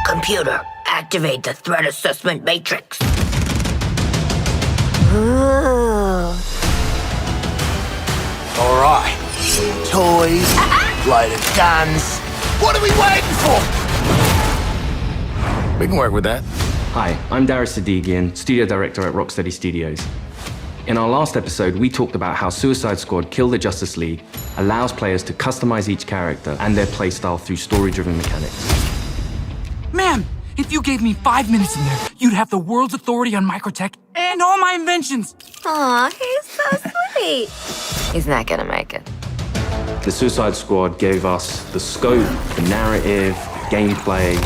Computer, activate the threat assessment matrix. Ooh. All right. Toys, loaded guns. What are we waiting for? We can work with that. Hi, I'm Darius Sadigian, studio director at Rocksteady Studios. In our last episode, we talked about how Suicide Squad Kill the Justice League allows players to customize each character and their playstyle through story-driven mechanics. Man, if you gave me 5 minutes in there, you'd have the world's authority on microtech and all my inventions. Aw, he's so sweet. He's not gonna make it. The Suicide Squad gave us the scope, the narrative, gameplay,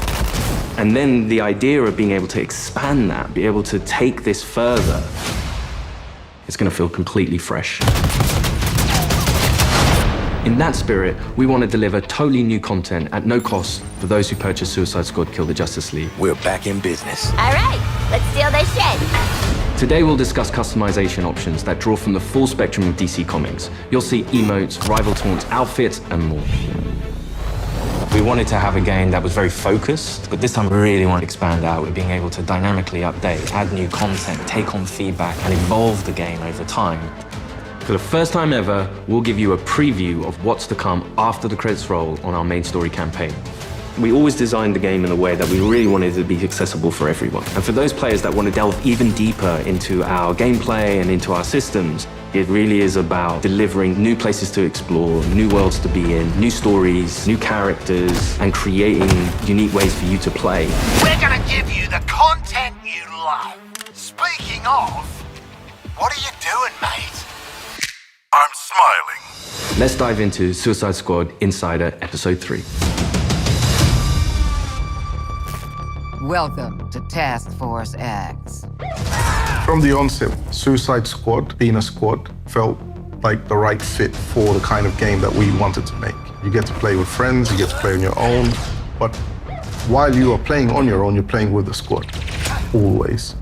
and then the idea of being able to expand that, be able to take this further. It's going to feel completely fresh. In that spirit, we want to deliver totally new content at no cost for those who purchase Suicide Squad Kill the Justice League. We're back in business. All right, let's steal this shit. Today we'll discuss customization options that draw from the full spectrum of DC Comics. You'll see emotes, rival taunts, outfits, and more. We wanted to have a game that was very focused, but this time we really want to expand out with being able to dynamically update, add new content, take on feedback, and evolve the game over time. For the first time ever, we'll give you a preview of what's to come after the credits roll on our main story campaign. We always designed the game in a way that we really wanted it to be accessible for everyone. And for those players that want to delve even deeper into our gameplay and into our systems, it really is about delivering new places to explore, new worlds to be in, new stories, new characters, and creating unique ways for you to play. We're gonna give you the content you love. Speaking of, what are you doing, mate? I'm smiling. Let's dive into Suicide Squad Insider Episode 3. Welcome to Task Force X. From the onset, Suicide Squad, being a squad, felt like the right fit for the kind of game that we wanted to make. You get to play with friends, you get to play on your own, but while you are playing on your own, you're playing with the squad, always.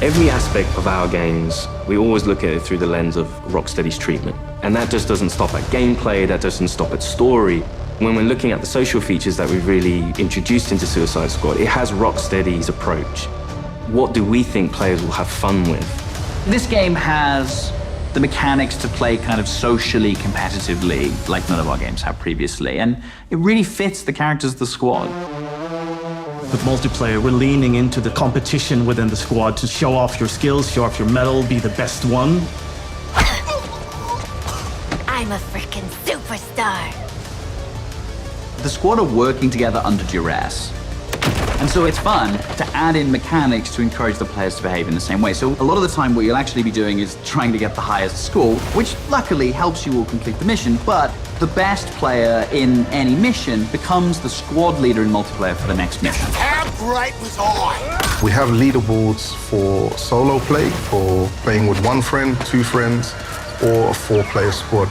Every aspect of our games, we always look at it through the lens of Rocksteady's treatment. And that just doesn't stop at gameplay, that doesn't stop at story. When we're looking at the social features that we've really introduced into Suicide Squad, it has Rocksteady's approach. What do we think players will have fun with? This game has the mechanics to play kind of socially competitively, like none of our games have previously, and it really fits the characters of the squad. With multiplayer, we're leaning into the competition within the squad to show off your skills, show off your mettle, be the best one. I'm a freaking superstar. The squad are working together under duress. And so it's fun to add in mechanics to encourage the players to behave in the same way. So a lot of the time what you'll actually be doing is trying to get the highest score, which luckily helps you all complete the mission, but the best player in any mission becomes the squad leader in multiplayer for the next mission. How great was I? We have leaderboards for solo play, for playing with one friend, two friends, or a 4-player squad.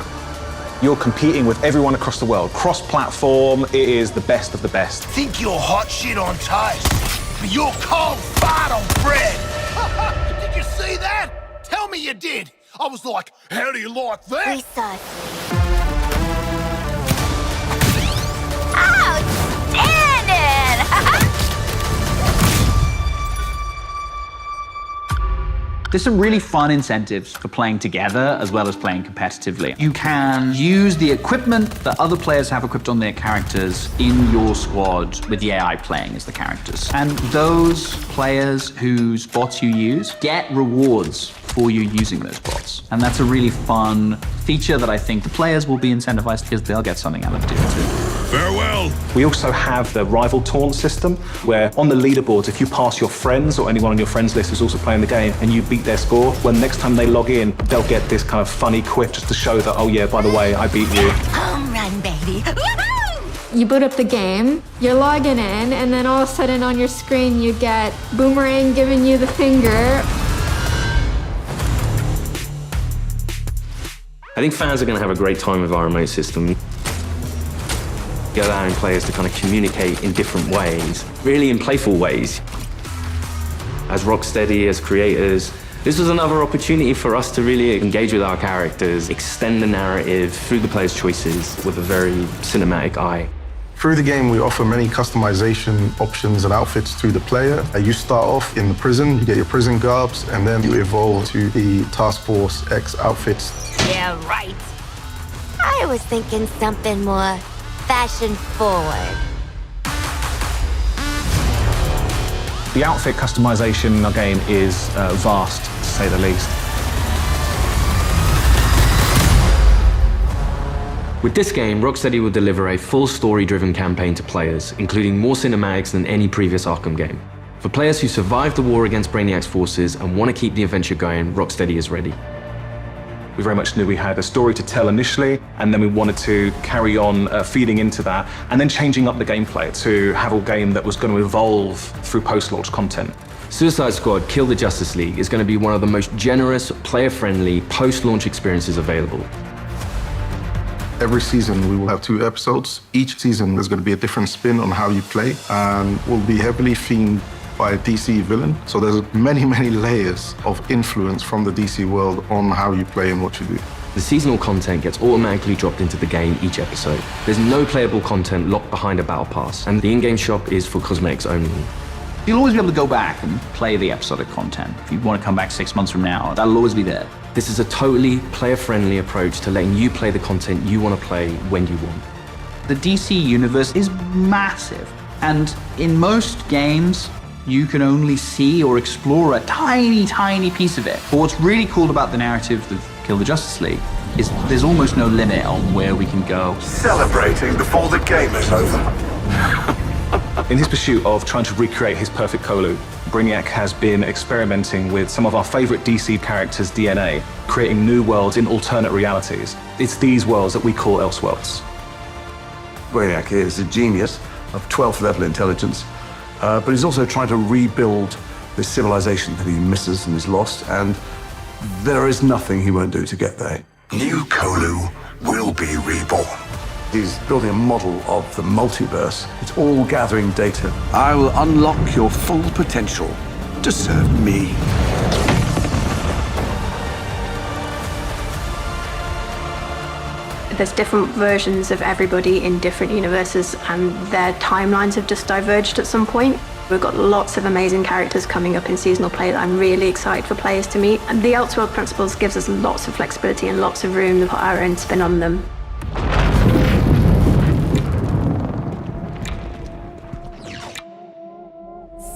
You're competing with everyone across the world. Cross-platform, it is the best of the best. Think you're hot shit on toast, but you're cold fart on bread. Did you see that? Tell me you did. I was like, how do you like that? Precisely. Outstanding! There's some really fun incentives for playing together as well as playing competitively. You can use the equipment that other players have equipped on their characters in your squad with the AI playing as the characters. And those players whose bots you use get rewards for you using those bots. And that's a really fun feature that I think the players will be incentivized because they'll get something out of doing too. Farewell. We also have the rival taunt system, where on the leaderboards, if you pass your friends or anyone on your friends list who's also playing the game and you beat their score, when next time they log in, they'll get this kind of funny quip just to show that, oh yeah, by the way, I beat you. Home run, baby. You boot up the game, you're logging in, and then all of a sudden on your screen you get Boomerang giving you the finger. I think fans are going to have a great time with our remote system. Allowing players to kind of communicate in different ways, really in playful ways. As Rocksteady, as creators, this was another opportunity for us to really engage with our characters, extend the narrative through the players' choices with a very cinematic eye. Through the game, we offer many customization options and outfits to the player. You start off in the prison, you get your prison garbs, and then you evolve to the Task Force X outfits. Yeah, right. I was thinking something more fashion forward. The outfit customization in our game is vast, to say the least. With this game, Rocksteady will deliver a full story-driven campaign to players, including more cinematics than any previous Arkham game. For players who survived the war against Brainiac's forces and want to keep the adventure going, Rocksteady is ready. We very much knew we had a story to tell initially, and then we wanted to carry on feeding into that, and then changing up the gameplay to have a game that was going to evolve through post-launch content. Suicide Squad Kill the Justice League is going to be one of the most generous, player-friendly, post-launch experiences available. Every season we will have 2 episodes. Each season there's going to be a different spin on how you play, and will be heavily themed by a DC villain. So there's many, many layers of influence from the DC world on how you play and what you do. The seasonal content gets automatically dropped into the game each episode. There's no playable content locked behind a battle pass, and the in-game shop is for cosmetics only. You'll always be able to go back and play the episodic content. If you want to come back 6 months from now, that'll always be there. This is a totally player-friendly approach to letting you play the content you want to play when you want. The DC universe is massive, and in most games, you can only see or explore a tiny, tiny piece of it. But what's really cool about the narrative of Kill the Justice League is there's almost no limit on where we can go. Celebrating before the game is over. In his pursuit of trying to recreate his perfect Kolu, Brainiac has been experimenting with some of our favorite DC characters' DNA, creating new worlds in alternate realities. It's these worlds that we call Elseworlds. Brainiac is a genius of 12th level intelligence, but he's also trying to rebuild this civilization that he misses and is lost, and there is nothing he won't do to get there. New Kolu will be reborn. He's building a model of the multiverse. It's all gathering data. I will unlock your full potential to serve me. There's different versions of everybody in different universes, and their timelines have just diverged at some point. We've got lots of amazing characters coming up in seasonal play that I'm really excited for players to meet. And the Elseworld Principles gives us lots of flexibility and lots of room to put our own spin on them.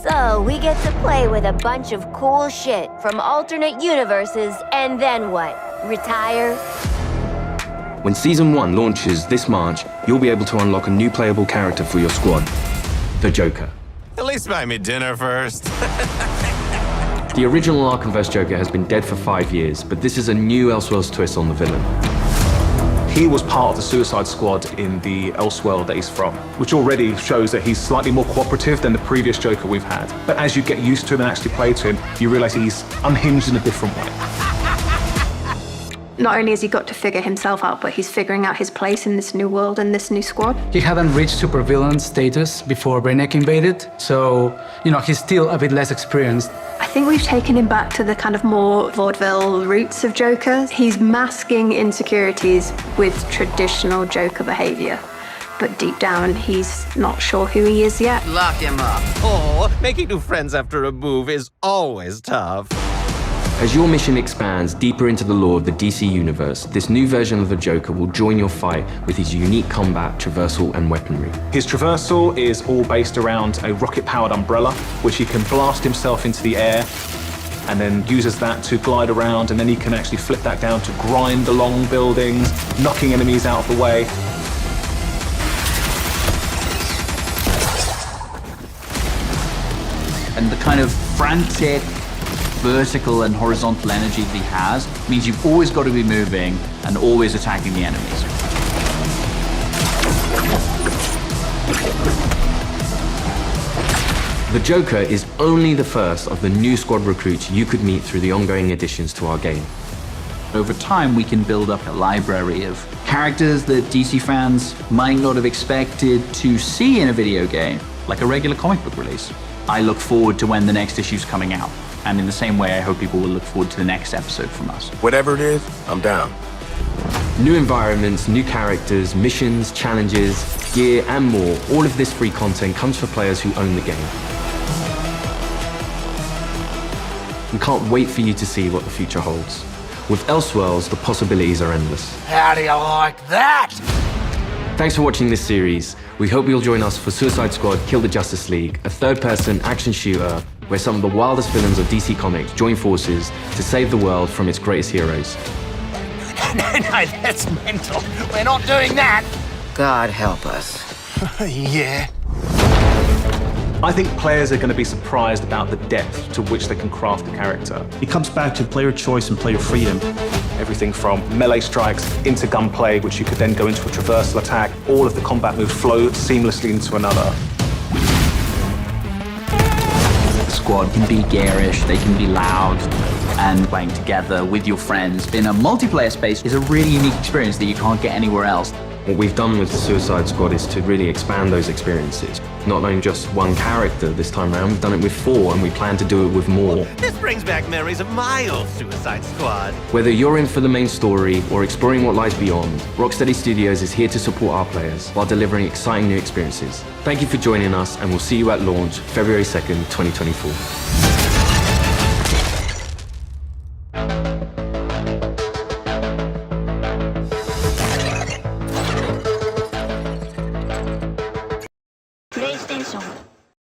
So we get to play with a bunch of cool shit from alternate universes, and then what? Retire? When Season 1 launches this March, you'll be able to unlock a new playable character for your squad, the Joker. At least buy me dinner first. The original Arkhamverse Joker has been dead for 5 years, but this is a new Elseworlds twist on the villain. He was part of the Suicide Squad in the Elseworld that he's from, which already shows that he's slightly more cooperative than the previous Joker we've had. But as you get used to him and actually play to him, you realize he's unhinged in a different way. Not only has he got to figure himself out, but he's figuring out his place in this new world and this new squad. He hadn't reached supervillain status before Brainiac invaded, so, he's still a bit less experienced. I think we've taken him back to the kind of more vaudeville roots of Joker. He's masking insecurities with traditional Joker behavior. But deep down, he's not sure who he is yet. Lock him up. Oh, making new friends after a move is always tough. As your mission expands deeper into the lore of the DC universe, this new version of the Joker will join your fight with his unique combat, traversal, and weaponry. His traversal is all based around a rocket-powered umbrella, which he can blast himself into the air, and then uses that to glide around, and then he can actually flip that down to grind along buildings, knocking enemies out of the way. And the kind of frantic, vertical and horizontal energy that he has means you've always got to be moving and always attacking the enemies. The Joker is only the first of the new squad recruits you could meet through the ongoing additions to our game. Over time, we can build up a library of characters that DC fans might not have expected to see in a video game, like a regular comic book release. I look forward to when the next issue's coming out. And in the same way, I hope people will look forward to the next episode from us. Whatever it is, I'm down. New environments, new characters, missions, challenges, gear, and more. All of this free content comes for players who own the game. We can't wait for you to see what the future holds. With Elseworlds, the possibilities are endless. How do you like that? Thanks for watching this series. We hope you'll join us for Suicide Squad Kill the Justice League, a third-person action shooter where some of the wildest villains of DC Comics join forces to save the world from its greatest heroes. No, that's mental. We're not doing that. God help us. Yeah. I think players are going to be surprised about the depth to which they can craft a character. It comes back to player choice and player freedom. Everything from melee strikes into gunplay, which you could then go into a traversal attack. All of the combat moves flow seamlessly into another. The squad can be garish, they can be loud, and playing together with your friends in a multiplayer space is a really unique experience that you can't get anywhere else. What we've done with the Suicide Squad is to really expand those experiences. Not only just one character this time around, we've done it with 4 and we plan to do it with more. This brings back memories of my old Suicide Squad. Whether you're in for the main story or exploring what lies beyond, Rocksteady Studios is here to support our players while delivering exciting new experiences. Thank you for joining us and we'll see you at launch February 2nd, 2024.